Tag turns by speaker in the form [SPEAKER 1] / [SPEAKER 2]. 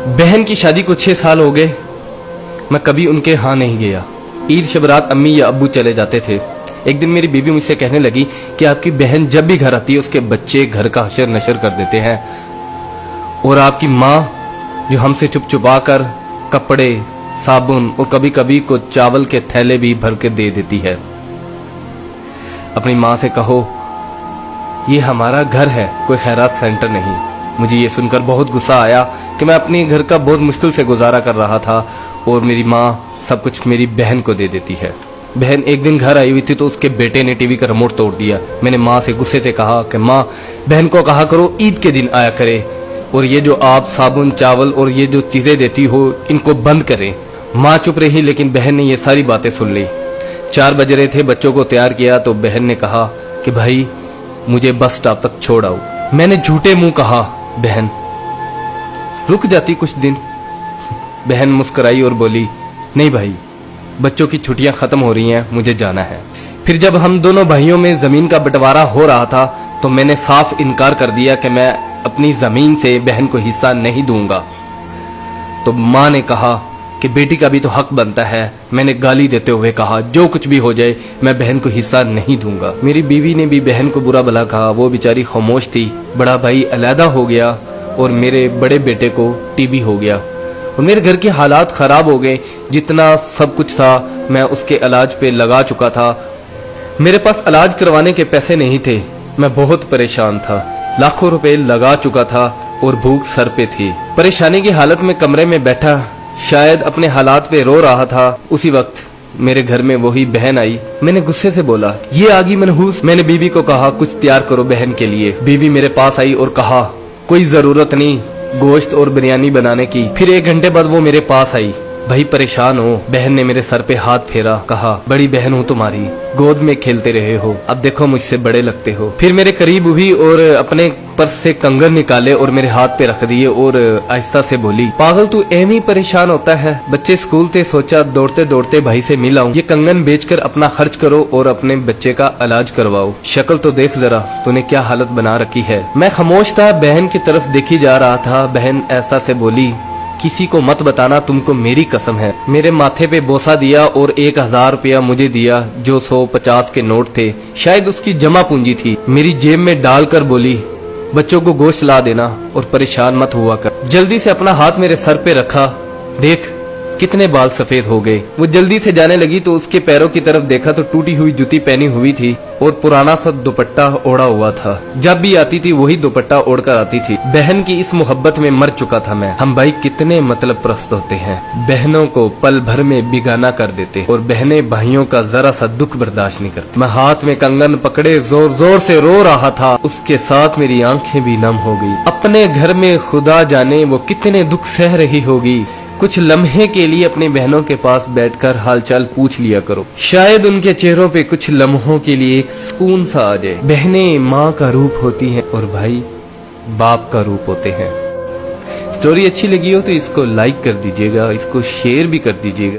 [SPEAKER 1] बहन की शादी को 6 साल हो गए, मैं कभी उनके यहाँ नहीं गया। ईद शब रात अम्मी या अब्बू चले जाते थे। एक दिन मेरी बीवी मुझसे कहने लगी कि आपकी बहन जब भी घर आती है उसके बच्चे घर का हशर नशर कर देते हैं, और आपकी माँ जो हमसे चुप चुपा कर कपड़े, साबुन और कभी कभी को चावल के थैले भी भर के दे देती है। अपनी माँ से कहो ये हमारा घर है, कोई खैरात सेंटर नहीं। मुझे ये सुनकर बहुत गुस्सा आया कि मैं अपने घर का बहुत मुश्किल से गुजारा कर रहा था और मेरी माँ सब कुछ मेरी बहन को दे देती है। बहन एक दिन घर आई हुई थी तो उसके बेटे ने टीवी का रिमोट तोड़ दिया। मैंने माँ से गुस्से से कहा कि माँ, बहन को कहा करो ईद के दिन आया करे, और ये जो आप साबुन चावल और ये जो चीजें देती हो इनको बंद करें। माँ चुप रही, लेकिन बहन ने ये सारी बातें सुन ली। 4 बज रहे थे, बच्चों को तैयार किया तो बहन ने कहा कि भाई मुझे बस स्टॉप तक छोड़ आओ। मैंने झूठे मुंह कहा बहन रुक जाती कुछ दिन। बहन मुस्कुराई और बोली नहीं भाई, बच्चों की छुट्टियां खत्म हो रही हैं, मुझे जाना है। फिर जब हम दोनों भाइयों में जमीन का बंटवारा हो रहा था तो मैंने साफ इनकार कर दिया कि मैं अपनी जमीन से बहन को हिस्सा नहीं दूंगा। तो माँ ने कहा कि बेटी का भी तो हक बनता है। मैंने गाली देते हुए कहा जो कुछ भी हो जाए मैं बहन को हिस्सा नहीं दूंगा। मेरी बीवी ने भी बहन को बुरा भला कहा, वो बेचारी खामोश थी। बड़ा भाई अलहदा हो गया और मेरे बड़े बेटे को टीबी हो गया और मेरे घर के हालात खराब हो गए। जितना सब कुछ था मैं उसके इलाज पे लगा चुका था। मेरे पास इलाज करवाने के पैसे नहीं थे, मैं बहुत परेशान था। लाखों रुपए लगा चुका था और भूख सर पे थी। परेशानी की हालत में कमरे में बैठा शायद अपने हालात पे रो रहा था। उसी वक्त मेरे घर में वही बहन आई। मैंने गुस्से से बोला ये आगी मनहूस। मैंने बीवी को कहा कुछ तैयार करो बहन के लिए। बीवी मेरे पास आई और कहा कोई जरूरत नहीं गोश्त और बिरयानी बनाने की। फिर 1 घंटे बाद वो मेरे पास आई। भाई परेशान हो। बहन ने मेरे सर पे हाथ फेरा, कहा बड़ी बहन हूँ तुम्हारी, गोद में खेलते रहे हो, अब देखो मुझसे बड़े लगते हो। फिर मेरे करीब हुई और अपने पर्स से कंगन निकाले और मेरे हाथ पे रख दिए और आहिस्ता से बोली पागल तू एम ही परेशान होता है। बच्चे स्कूल थे, सोचा दौड़ते दौड़ते भाई से मिल आऊं। ये कंगन बेचकर अपना खर्च करो और अपने बच्चे का इलाज करवाओ। शक्ल तो देख जरा तूने क्या हालत बना रखी है। मैं खामोश था, बहन की तरफ देखी जा रहा था। बहन ऐसा से बोली किसी को मत बताना, तुमको मेरी कसम है। मेरे माथे पे बोसा दिया और 1000 रुपया मुझे दिया जो 150 के नोट थे, शायद उसकी जमा पूंजी थी। मेरी जेब में डालकर बोली बच्चों को गोश्त ला देना और परेशान मत हुआ कर। जल्दी से अपना हाथ मेरे सर पे रखा, देख कितने बाल सफेद हो गए। वो जल्दी से जाने लगी तो उसके पैरों की तरफ देखा तो टूटी हुई जूती पहनी हुई थी और पुराना सा दुपट्टा ओढ़ा हुआ था। जब भी आती थी वही दुपट्टा ओढ़कर आती थी। बहन की इस मोहब्बत में मर चुका था मैं। हम भाई कितने मतलब प्रस्त होते हैं, बहनों को पल भर में बिगाना कर देते और बहनें भाइयों का जरा सा दुख बर्दाश्त नहीं करती। मैं हाथ में कंगन पकड़े जोर जोर से रो रहा था, उसके साथ मेरी आंखें भी नम हो गई। अपने घर में खुदा जाने वो कितने दुख सह रही होगी। कुछ लम्हे के लिए अपनी बहनों के पास बैठकर हालचाल पूछ लिया करो, शायद उनके चेहरों पे कुछ लम्हों के लिए एक सुकून सा आ जाए। बहनें माँ का रूप होती हैं और भाई बाप का रूप होते हैं। स्टोरी अच्छी लगी हो तो इसको लाइक कर दीजिएगा, इसको शेयर भी कर दीजिएगा।